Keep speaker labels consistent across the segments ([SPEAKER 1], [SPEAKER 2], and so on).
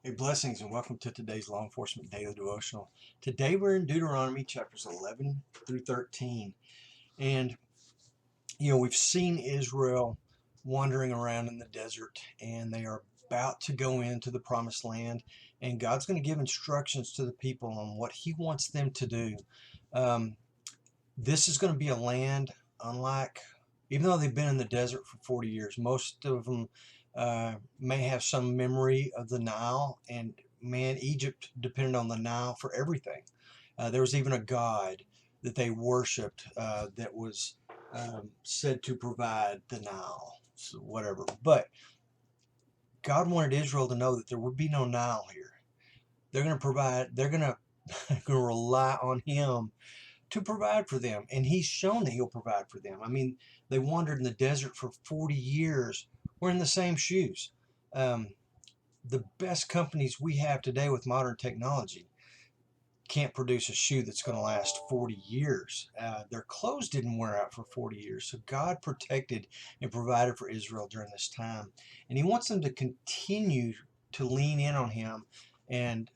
[SPEAKER 1] Hey, blessings and welcome to today's Law Enforcement Daily Devotional. Today we're in Deuteronomy chapters 11 through 13. And, we've seen Israel wandering around in the desert and they are about to go into the promised land. And God's going to give instructions to the people on what he wants them to do. This is going to be a land unlike, even though they've been in the desert for 40 years, most of them may have some memory of the Nile, and man, Egypt depended on the Nile for everything. There was even a god that they worshipped that was said to provide the Nile, so whatever. But God wanted Israel to know that there would be no Nile here. They're going to provide, they're going to rely on him to provide for them, and he's shown that he'll provide for them. I mean, they wandered in the desert for 40 years. We're in the same shoes. The best companies we have today with modern technology can't produce a shoe that's going to last 40 years. Their clothes didn't wear out for 40 years. So God protected and provided for Israel during this time. And he wants them to continue to lean in on him and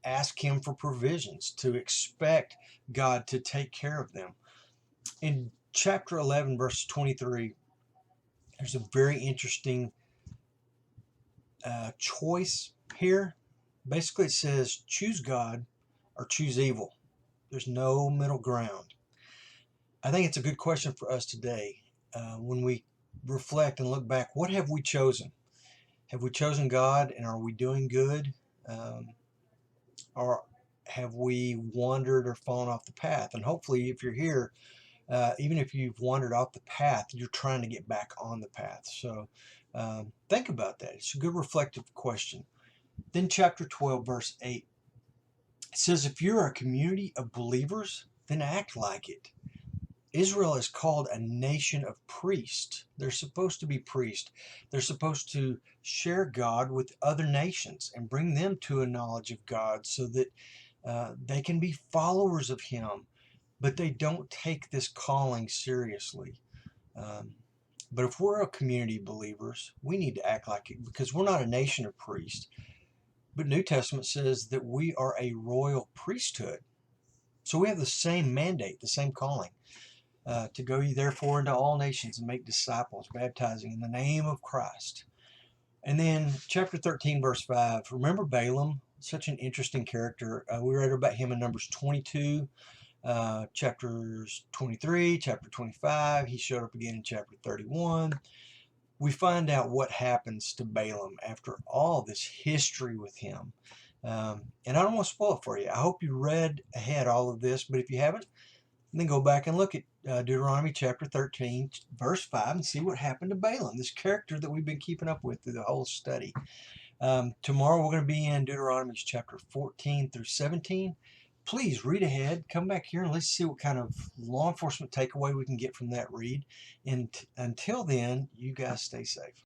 [SPEAKER 1] ask him for provisions, to expect God to take care of them. In chapter 11, verse 23, there's a very interesting choice here. Basically, it says, choose God or choose evil. There's no middle ground. I think it's a good question for us today when we reflect and look back. What have we chosen? Have we chosen God, and are we doing good? Or have we wandered or fallen off the path? And hopefully, if you're here, even if you've wandered off the path, you're trying to get back on the path. So think about that. It's a good reflective question. Then chapter 12, verse 8, it says, if you're a community of believers, then act like it. Israel is called a nation of priests. They're supposed to be priests. They're supposed to share God with other nations and bring them to a knowledge of God so that they can be followers of him, but they don't take this calling seriously. But if we're a community of believers, we need to act like it, because we're not a nation of priests. But New Testament says that we are a royal priesthood. So we have the same mandate, the same calling. To go ye therefore into all nations and make disciples, baptizing in the name of Christ. And then chapter 13, verse 5, remember Balaam, such an interesting character. We read about him in Numbers 22, chapters 23, chapter 25. He showed up again in chapter 31. We find out what happens to Balaam after all this history with him. And I don't want to spoil it for you. I hope you read ahead all of this, but if you haven't, then go back and look at Deuteronomy chapter 13, verse 5, and see what happened to Balaam, this character that we've been keeping up with through the whole study. Tomorrow we're going to be in Deuteronomy chapter 14 through 17. Please read ahead, come back here, and let's see what kind of law enforcement takeaway we can get from that read. And until then, you guys stay safe.